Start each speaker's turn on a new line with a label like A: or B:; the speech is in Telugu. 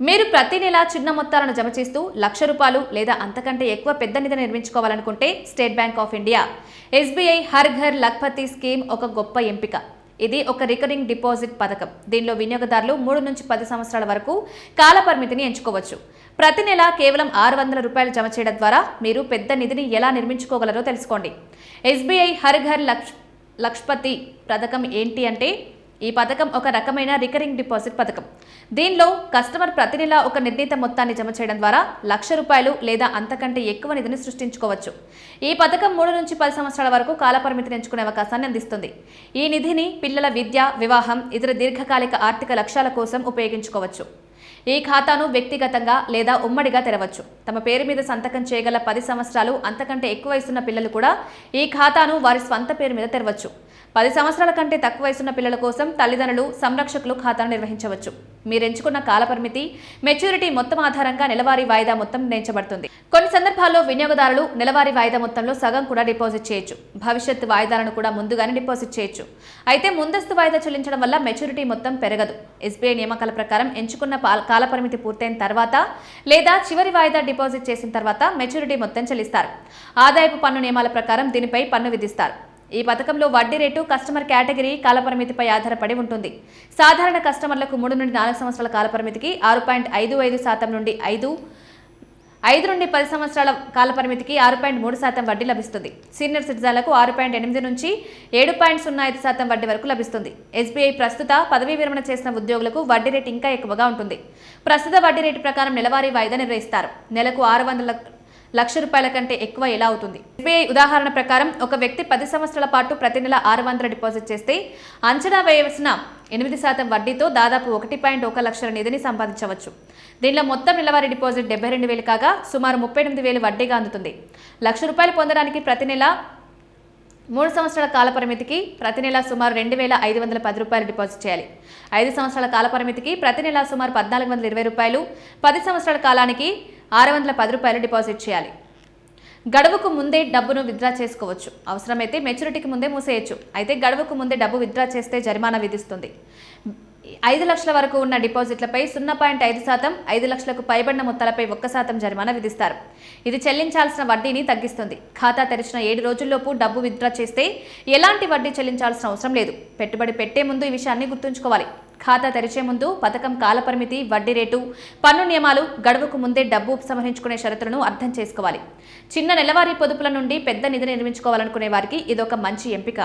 A: మీరు ప్రతి నెల చిన్న మొత్తాలను జమ చేస్తూ ₹1,00,000 లేదా అంతకంటే ఎక్కువ పెద్ద నిధిని నిర్మించుకోవాలనుకుంటే State Bank of India SBI Har Ghar Lakhpati scheme ఒక గొప్ప ఎంపిక. ఇది ఒక రికరింగ్ డిపాజిట్ పథకం. దీనిలో వినియోగదారులు 3 నుంచి 10 సంవత్సరాల వరకు కాల పరిమితిని ఎంచుకోవచ్చు. ప్రతి నెల కేవలం ₹600 జమ చేయడం ద్వారా మీరు పెద్ద నిధిని ఎలా నిర్మించుకోగలరో తెలుసుకోండి. ఎస్బీఐ హర్ ఘర్ లఖ్పతి పథకం ఏంటి అంటే, ఈ పథకం ఒక రకమైన రికరింగ్ డిపాజిట్ పథకం. దీనిలో కస్టమర్ ప్రతి నెల ఒక నిర్ణీత మొత్తాన్ని జమ చేయడం ద్వారా ₹1,00,000 లేదా అంతకంటే ఎక్కువ నిధిని సృష్టించుకోవచ్చు. ఈ పథకం 3 నుంచి 10 సంవత్సరాల వరకు కాలపరిమితిని ఎంచుకునే అవకాశాన్ని అందిస్తుంది. ఈ నిధిని పిల్లల విద్య, వివాహం, ఇతర దీర్ఘకాలిక ఆర్థిక లక్ష్యాల కోసం ఉపయోగించుకోవచ్చు. ఈ ఖాతాను వ్యక్తిగతంగా లేదా ఉమ్మడిగా తెరవచ్చు. తమ పేరు మీద సంతకం చేయగల 10 సంవత్సరాలు అంతకంటే ఎక్కువ వయసున్న పిల్లలు కూడా ఈ ఖాతాను వారి స్వంత పేరు మీద తెరవచ్చు. 10 సంవత్సరాల కంటే తక్కువ వయసున్న పిల్లల కోసం తల్లిదండ్రులు, సంరక్షకులు ఖాతాను నిర్వహించవచ్చు. మీరెంచుకున్న కాలపరిమితి, మెచ్యూరిటీ మొత్తం ఆధారంగా నెలవారీ వాయిదా మొత్తం నిర్ణయించబడుతుంది. కొన్ని సందర్భాల్లో వినియోగదారులు నెలవారీ వాయిదా మొత్తంలో సగం కూడా డిపాజిట్ చేయొచ్చు. భవిష్యత్తు వాయిదాలను కూడా ముందుగానే డిపాజిట్ చేయొచ్చు. అయితే ముందస్తు వాయిదా చెల్లించడం వల్ల మెచ్యూరిటీ మొత్తం పెరగదు. ఎస్బీఐ నియామకాల ప్రకారం ఎంచుకున్న కాలపరిమితి పూర్తయిన తర్వాత లేదా చివరి వాయిదా డిపాజిట్ చేసిన తర్వాత మెచ్యూరిటీ మొత్తం చెల్లిస్తారు. ఆదాయపు పన్ను నియమాల ప్రకారం దీనిపై పన్ను విధిస్తారు. ఈ పథకంలో వడ్డీ రేటు కస్టమర్ కేటగిరీ, కాలపరిమితిపై ఆధారపడి ఉంటుంది. సాధారణ కస్టమర్లకు 3 నుండి 4 సంవత్సరాల కాలపరిమితికి 6.55% నుండి 5 నుండి 10 సంవత్సరాల కాలపరిమితికి 6.3% వడ్డీ లభిస్తుంది. సీనియర్ సిటిజన్లకు 6.8 నుంచి 7.05% వడ్డీ వరకు లభిస్తుంది. ఎస్బీఐ ప్రస్తుత పదవీ విరమణ చేసిన ఉద్యోగులకు వడ్డీ రేటు ఇంకా ఎక్కువగా ఉంటుంది. ప్రస్తుత వడ్డీ రేటు ప్రకారం నెలవారీ వాయిదా నిర్వహిస్తారు. నెలకు ₹600,000 కంటే ఎక్కువ ఎలా అవుతుంది? ఎస్బీఐ ఉదాహరణ ప్రకారం ఒక వ్యక్తి 10 సంవత్సరాల పాటు ప్రతి నెల 600 డిపాజిట్ చేస్తే అంచనా వేయవలసిన 8% వడ్డీతో దాదాపు 1.1 లక్షల నిధిని సంపాదించవచ్చు. దీనిలో మొత్తం నెలవారీ డిపాజిట్ 72,000 కాగా సుమారు 38,000 వడ్డీగా అందుతుంది. ₹1,00,000 పొందడానికి ప్రతి నెల 3 సంవత్సరాల కాలపరిమితికి ప్రతి నెల సుమారు ₹2,510 డిపాజిట్ చేయాలి. 5 సంవత్సరాల కాలపరిమితికి ప్రతి నెల సుమారు ₹1,420, 10 సంవత్సరాల కాలానికి ₹610 డిపాజిట్ చేయాలి. గడువుకు ముందే డబ్బును విత్డ్రా చేసుకోవచ్చు. అవసరమైతే మెచ్యూరిటీకి ముందే మూసేయచ్చు. అయితే గడువుకు ముందే డబ్బు విత్డ్రా చేస్తే జరిమానా విధిస్తుంది. 5 లక్షల వరకు ఉన్న డిపాజిట్లపై 0.5%, 5 లక్షలకు పైబడిన మొత్తాలపై 1% జరిమానా విధిస్తారు. ఇది చెల్లించాల్సిన వడ్డీని తగ్గిస్తుంది. ఖాతా తెరిచిన 7 రోజుల్లోపు డబ్బు విత్డ్రా చేస్తే ఎలాంటి వడ్డీ చెల్లించాల్సిన అవసరం లేదు. పెట్టుబడి పెట్టే ముందు ఈ విషయాన్ని గుర్తుంచుకోవాలి. ఖాతా తెరిచే ముందు పథకం కాలపరిమితి, వడ్డీ రేటు, పన్ను నియమాలు, గడువుకు ముందే డబ్బు ఉపసంహరించుకునే షరతులను అర్థం చేసుకోవాలి. చిన్న నెలవారీ పొదుపుల నుండి పెద్ద నిధిని నిర్మించుకోవాలనుకునే వారికి ఇదొక మంచి ఎంపిక.